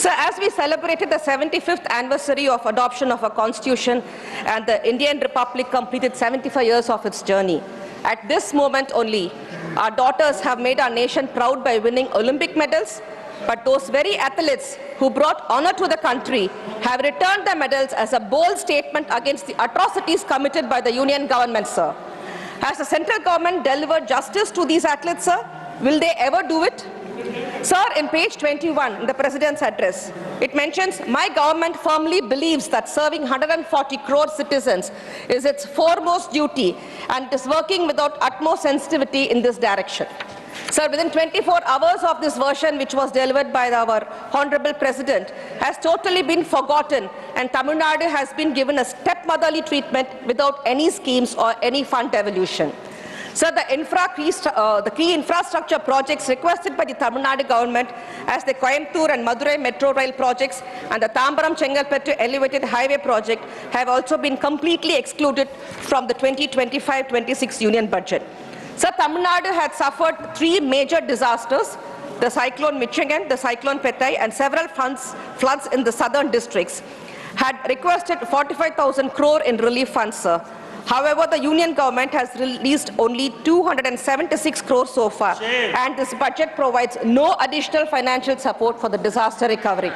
So as we celebrated the 75th anniversary of adoption of a constitution and the Indian Republic completed 75 years of its journey, at this moment only, our daughters have made our nation proud by winning Olympic medals, but those very athletes who brought honor to the country have returned the medals as a bold statement against the atrocities committed by the union government, sir. Has the central government delivered justice to these athletes, sir? Will they ever do it? Sir, in page 21, in the President's address, it mentions, my government firmly believes that serving 140 crore citizens is its foremost duty and is working without utmost sensitivity in this direction. Sir, within 24 hours of this version, which was delivered by our Honorable President, has totally been forgotten, and Tamil Nadu has been given a stepmotherly treatment without any schemes or any fund evolution. Sir, the key infrastructure projects requested by the Tamil Nadu government as the Coimbatore and Madurai metro rail projects and the Tambaram-Chengalpattu elevated highway project have also been completely excluded from the 2025-26 union budget. Sir, Tamil Nadu had suffered 3 major disasters, the cyclone Michigan, the cyclone Petai, and several floods in the southern districts, had requested 45,000 crore in relief funds, sir. However, the union government has released only 276 crores so far, and this budget provides no additional financial support for the disaster recovery.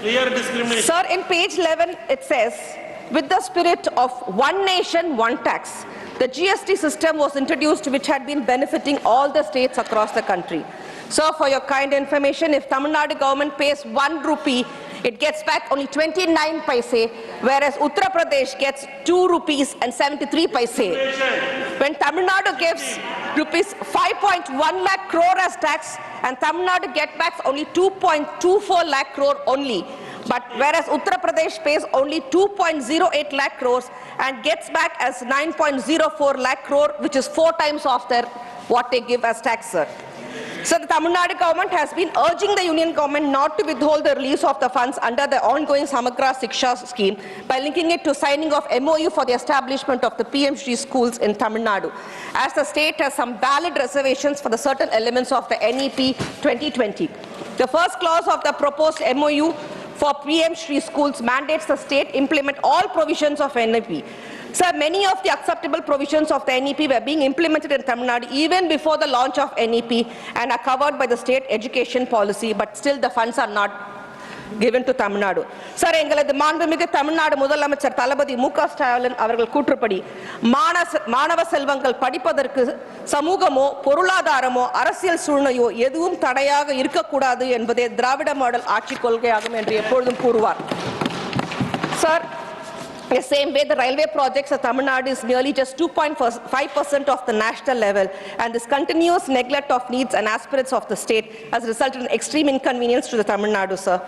Clear discrimination. Sir, in page 11, it says, with the spirit of one nation, one tax, the GST system was introduced, which had been benefiting all the states across the country. Sir, for your kind information, if Tamil Nadu government pays 1 rupee, it gets back only 29 paise, whereas Uttar Pradesh gets 2 rupees and 73 paise. When Tamil Nadu gives rupees 5.1 lakh crore as tax, and Tamil Nadu get back only 2.24 lakh crore only. But whereas Uttar Pradesh pays only 2.08 lakh crores and gets back as 9.04 lakh crore, which is 4 times of their what they give as tax, sir. So the Tamil Nadu government has been urging the union government not to withhold the release of the funds under the ongoing Samagra Shiksha scheme by linking it to signing of MOU for the establishment of the PM Shri schools in Tamil Nadu, as the state has some valid reservations for the certain elements of the NEP 2020. The first clause of the proposed MOU for PM Shri schools mandates the state implement all provisions of NEP. Sir, many of the acceptable provisions of the NEP were being implemented in Tamil Nadu even before the launch of NEP and are covered by the state education policy, but still the funds are not given to Tamil Nadu. Sir, எங்களது மாண்புமிகு தமிழ்நாடு முதலமைச்சர் தளபதி மு.க. ஸ்டாலின் அவர்கள் கூற்றுப்படி மாணவ செல்வங்கள் படிப்பதற்கு சமூகமோ பொருளாதாரமோ அரசியல் சூழ்நிலையோ எதுவும் தடையாக இருக்கக்கூடாது என்பதே திராவிட மாடல் ஆட்சி கொள்கையாகும் என்று எப்பொழுதும் கூறுவார். Sir, the same way, the railway projects of Tamil Nadu is nearly just 2.5% of the national level, and this continuous neglect of needs and aspirations of the state has resulted in extreme inconvenience to the Tamil Nadu, sir.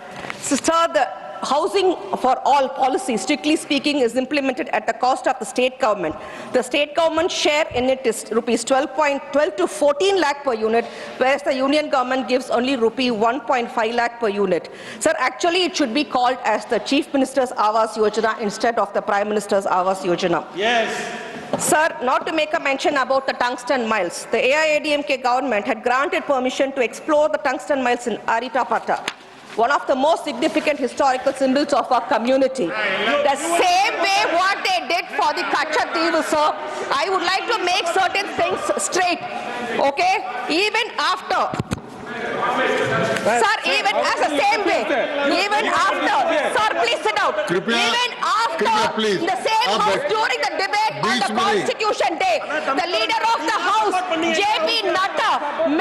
So, sir, the housing for all policy, strictly speaking, is implemented at the cost of the state government. The state government share in it is rupees 12 to 14 lakh per unit, whereas the union government gives only rupee 1.5 lakh per unit. Sir, actually it should be called as the Chief Minister's Awas Yojana instead of the Prime Minister's Awas Yojana. Yes. Sir, not to make a mention about the tungsten mines, the AIADMK government had granted permission to explore the tungsten mines in Aritapata, one of the most significant historical symbols of our community. The same way what they did for the Kachativu, sir, I would like to make certain things straight, okay? Even after, sir, even as the same way, even after, sir, please sit down. Even after the same house during the debate on the Constitution Day, the leader of the house, J.P. Natta,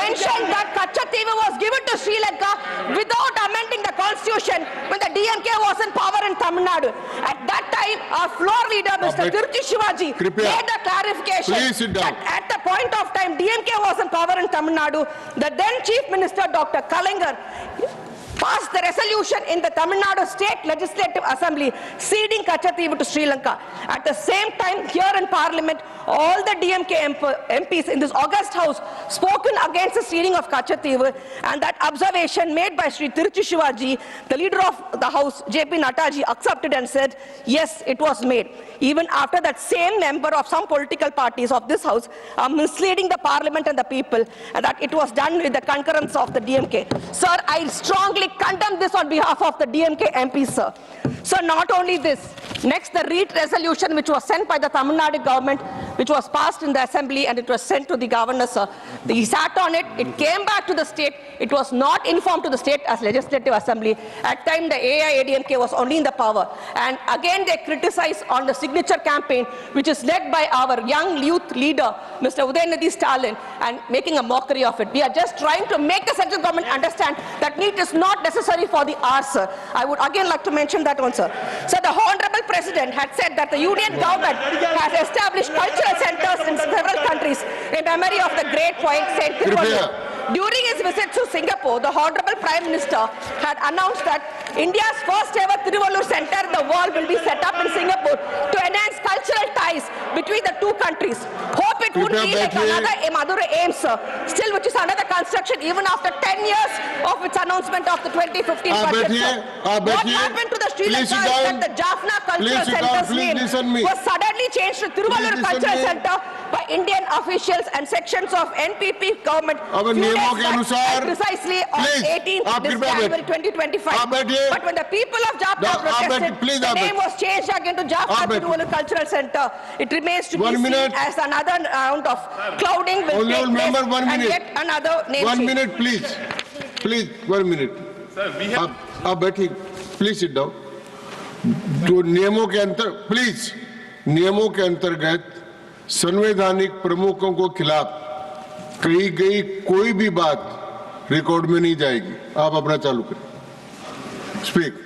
mentioned that Kachativu was given to Sri Lanka without amending the Constitution when the DMK was in power in Tamil Nadu. At that time, our floor leader, Mr. Tirthi Shivaji, made the clarification that at the point of time DMK was in power in Tamil Nadu, the then Chief Minister, Dr. Kalaignar, passed the resolution in the Tamil Nadu State Legislative Assembly ceding Kachativu to Sri Lanka. At the same time, here in Parliament, all the DMK MPs in this august house spoken against the ceding of Kachativu, and that observation made by Sri Tiruchi Shivaji, the leader of the house, JP Nataji, accepted and said, yes, it was made. Even after that same member of some political parties of this house are misleading the parliament and the people, and that it was done with the concurrence of the DMK. Sir, I strongly condemn this on behalf of the DMK MPs, sir. So not only this, next the REIT resolution which was sent by the Tamil Nadu government, which was passed in the assembly and it was sent to the governor, sir. He sat on it, it came back to the state, it was not informed to the state as legislative assembly. At the time the AIADMK was only in the power. And again they criticize on the signature campaign which is led by our young youth leader, Mr. Udayanidhi Stalin, and making a mockery of it. We are just trying to make the central government understand that NEET is not necessary for the arts, sir. I would again like to mention that one, sir. So the Honorable President had said that the Union government has established cultural centers in several countries in memory of the great poet Saint Tiruvallur. During his visit to Singapore, the Honorable Prime Minister had announced that India's first ever Tiruvallur Center in the world will be set up in Singapore to enhance cultural ties between the two countries. Hope it would be like another Madurai AIMS, still which is another construction even after 10 years of its announcement of the 2015 budget. What happened to the Sri Lanka is that the Jaffna Cultural Center's name was suddenly changed to Tiruvallur Cultural Center by Indian officials and sections of NPP government precisely on 18th January 2025. But when the people of Jaffna protested, the name was changed again to Jaffna Tiruvallur Cultural Center. It remains to be seen as another round of clouding will take place and yet another name change. 1 minute, please. Please, 1 minute. Sir, we have... Please sit down. तो नियमों के अंतर please नियमों के अंतर्गत संवैधानिक प्रमुखों को खिलाफ कही गई कोई भी बात रिकॉर्ड में नहीं जाएगी. आप अपना चालू करें. Speak.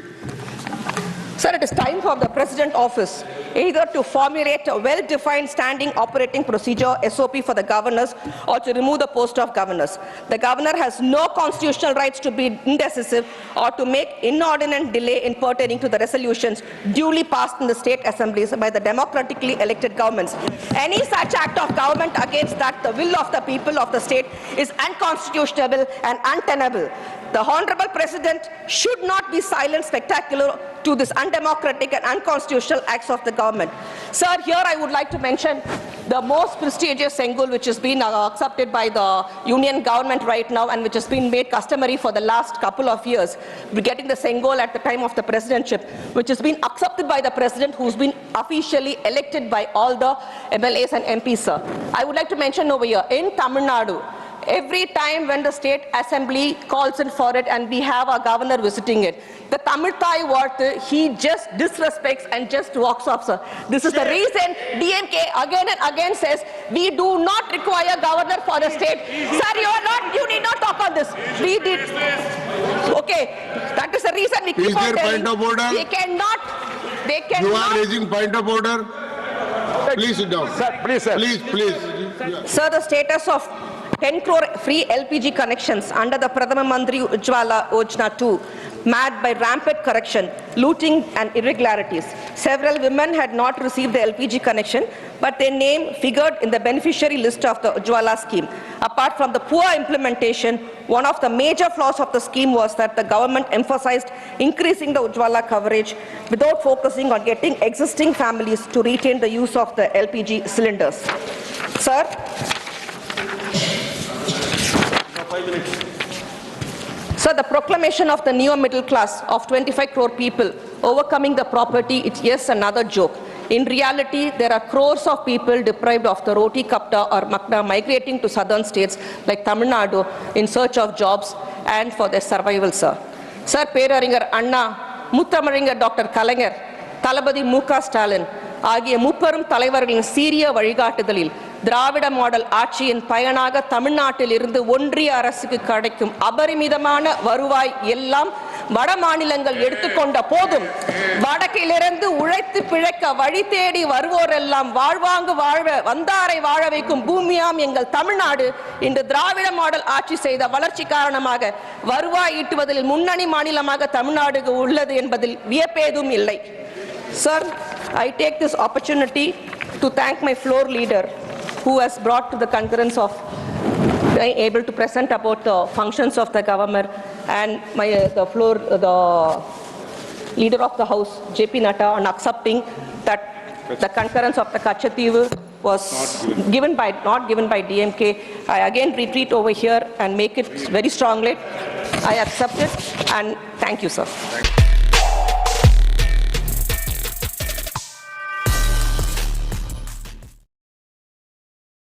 Sir, it is time for the President office either to formulate a well-defined standing operating procedure, SOP, for the governors or to remove the post of governors. The governor has no constitutional rights to be indecisive or to make inordinate delay in pertaining to the resolutions duly passed in the state assemblies by the democratically elected governments. Any such act of government against that the will of the people of the state is unconstitutional and untenable. The Honorable President should not be silent spectacular to this undemocratic and unconstitutional acts of the government. Sir, here I would like to mention the most prestigious Sengul which has been accepted by the union government right now and which has been made customary for the last couple of years. We're getting the Sengul at the time of the presidentship, which has been accepted by the president who's been officially elected by all the MLAs and MPs, sir. I would like to mention over here, in Tamil Nadu, every time when the state assembly calls in for it and we have our governor visiting it, the Tamil Thai word, he just disrespects and just walks off, sir. This is the reason DMK again and again says, we do not require governor for the state. Sir, you need not talk on this. We did. Okay, that is the reason we keep on saying. Point of order? They cannot. You are raising point of order? Please sit down. Sir, please, sir. Please. Sir, the status of 10 crore free LPG connections under the Pradhana Mantri Ujjwala Yojana 2, marred by rampant corruption, looting and irregularities. Several women had not received the LPG connection, but their name figured in the beneficiary list of the Ujjwala scheme. Apart from the poor implementation, one of the major flaws of the scheme was that the government emphasized increasing the Ujjwala coverage without focusing on getting existing families to retain the use of the LPG cylinders. Sir? 5 minutes. Sir, the proclamation of the neo middle class of 25 crore people overcoming the property is yes another joke. In reality, there are crores of people deprived of the roti kapta or makna migrating to southern states like Tamil Nadu in search of jobs and for their survival, sir. Sir, Peraringer Anna, Muthamaringer Dr. Kalaignar, Thalapathy M.K. Stalin, ஆகிய முப்பெரும் தலைவர்களின் சீரிய வழிகாட்டுதலில் திராவிட model ஆட்சியின் பயனாக தமிழ்நாட்டில் இருந்து ஒன்றிய அரசுக்கு கிடைக்கும் அபரிமிதமான வருவாய் எல்லாம் வட மாநிலங்கள் எடுத்துக்கொண்ட போதும் வடக்கிலிருந்து உழைத்து பிழைக்க வழி தேடி வருவோரெல்லாம் வாழ்வாங்கு வாழ வந்தாரை வாழ வைக்கும் பூமியாம் எங்கள் தமிழ்நாடு இன்று திராவிட மாடல் ஆட்சி செய்த வளர்ச்சி காரணமாக வருவாய் ஈட்டுவதில் முன்னணி மாநிலமாக தமிழ்நாடு உள்ளது என்பதில் வியப்பேதும் இல்லை. Sir, I take this opportunity to thank my floor leader who has brought to the concurrence of being able to present about the functions of the government, and the leader of the house, JP Natta, on accepting that the concurrence of the Kachativu was not given by DMK. I again retreat over here and make it very strongly. I accept it, and thank you, sir.